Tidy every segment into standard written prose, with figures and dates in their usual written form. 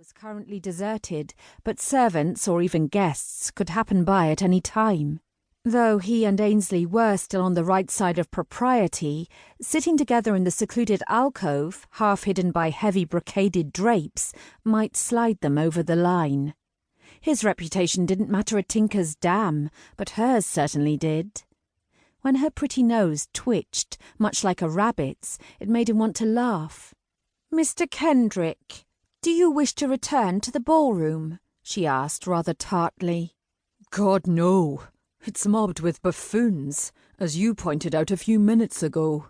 was currently deserted, but servants or even guests could happen by at any time. Though he and Ainsley were still on the right side of propriety, sitting together in the secluded alcove, half hidden by heavy brocaded drapes, might slide them over the line. His reputation didn't matter a tinker's damn, but hers certainly did. When her pretty nose twitched, much like a rabbit's, it made him want to laugh. "Mr. Kendrick, do you wish to return to the ballroom?" she asked rather tartly. "God, no. It's mobbed with buffoons, as you pointed out a few minutes ago."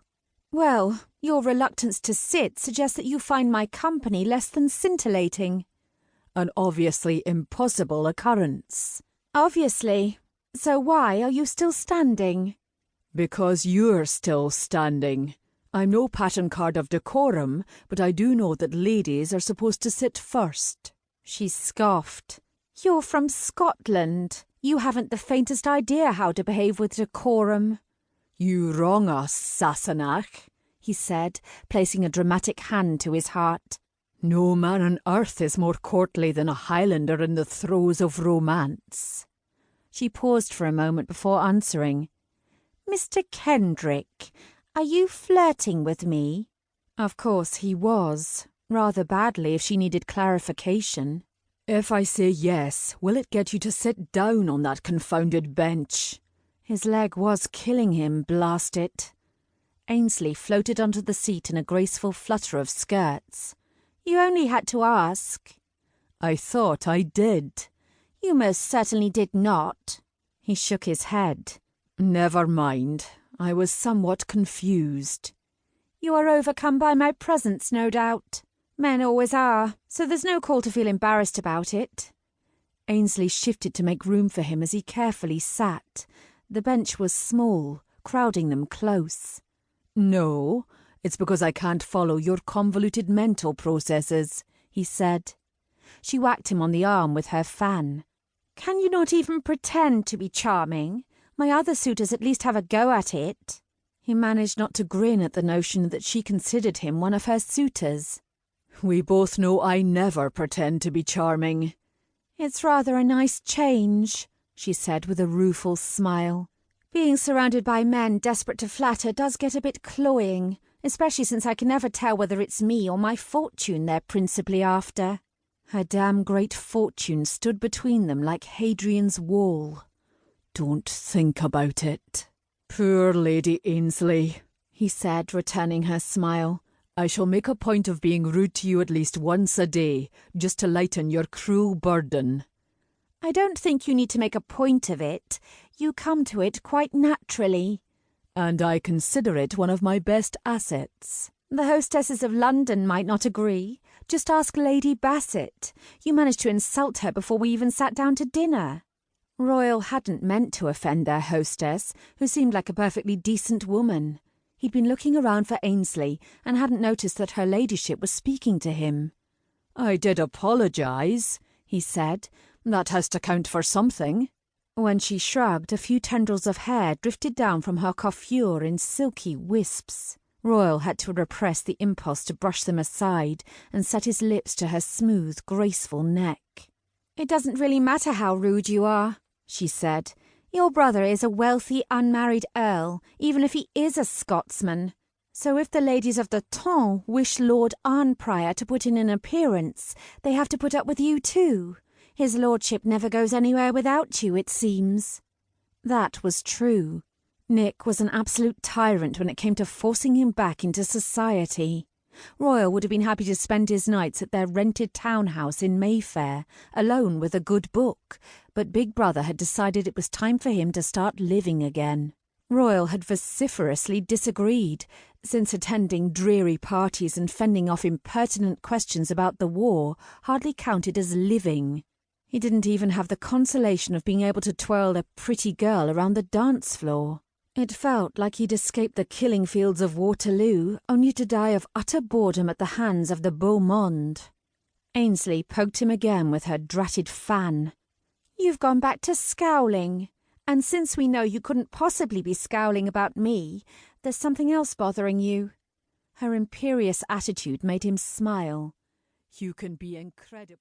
"Well, your reluctance to sit suggests that you find my company less than scintillating." "An obviously impossible occurrence." "Obviously. So why are you still standing?" "Because you're still standing. I'm no pattern card of decorum, but I do know that ladies are supposed to sit first." She scoffed. "You're from Scotland. You haven't the faintest idea how to behave with decorum." "You wrong us, Sassenach," he said, placing a dramatic hand to his heart. "No man on earth is more courtly than a Highlander in the throes of romance." She paused for a moment before answering. "Mr. Kendrick, are you flirting with me?" Of course he was. Rather badly if she needed clarification. "If I say yes, will it get you to sit down on that confounded bench?" His leg was killing him, blast it. Ainsley floated onto the seat in a graceful flutter of skirts. "You only had to ask." "I thought I did." "You most certainly did not." He shook his head. "Never mind. I was somewhat confused." "You are overcome by my presence, no doubt. Men always are, so there's no call to feel embarrassed about it." Ainsley shifted to make room for him as he carefully sat. The bench was small, crowding them close. "No, it's because I can't follow your convoluted mental processes," he said. She whacked him on the arm with her fan. "Can you not even pretend to be charming? My other suitors at least have a go at it." He managed not to grin at the notion that she considered him one of her suitors. "We both know I never pretend to be charming." "It's rather a nice change," she said with a rueful smile. "Being surrounded by men desperate to flatter does get a bit cloying, especially since I can never tell whether it's me or my fortune they're principally after." Her damn great fortune stood between them like Hadrian's Wall. "Don't think about it. Poor Lady Ainsley," he said, returning her smile. "I shall make a point of being rude to you at least once a day, just to lighten your cruel burden." "I don't think you need to make a point of it. You come to it quite naturally." "And I consider it one of my best assets." "The hostesses of London might not agree. Just ask Lady Bassett. You managed to insult her before we even sat down to dinner." Royal hadn't meant to offend their hostess, who seemed like a perfectly decent woman. He'd been looking around for Ainsley and hadn't noticed that her ladyship was speaking to him. "I did apologise," he said. "That has to count for something." When she shrugged, a few tendrils of hair drifted down from her coiffure in silky wisps. Royal had to repress the impulse to brush them aside and set his lips to her smooth, graceful neck. "It doesn't really matter how rude you are," she said. "Your brother is a wealthy, unmarried earl, even if he is a Scotsman. So if the ladies of the ton wish Lord Arnprior to put in an appearance, they have to put up with you too. His lordship never goes anywhere without you, it seems." That was true. Nick was an absolute tyrant when it came to forcing him back into society. Royal would have been happy to spend his nights at their rented townhouse in Mayfair, alone with a good book, but Big Brother had decided it was time for him to start living again. Royal had vociferously disagreed, since attending dreary parties and fending off impertinent questions about the war hardly counted as living. He didn't even have the consolation of being able to twirl a pretty girl around the dance floor. It felt like he'd escaped the killing fields of Waterloo, only to die of utter boredom at the hands of the beau monde. Ainsley poked him again with her dratted fan. "You've gone back to scowling. And since we know you couldn't possibly be scowling about me, there's something else bothering you." Her imperious attitude made him smile. "You can be incredibly..."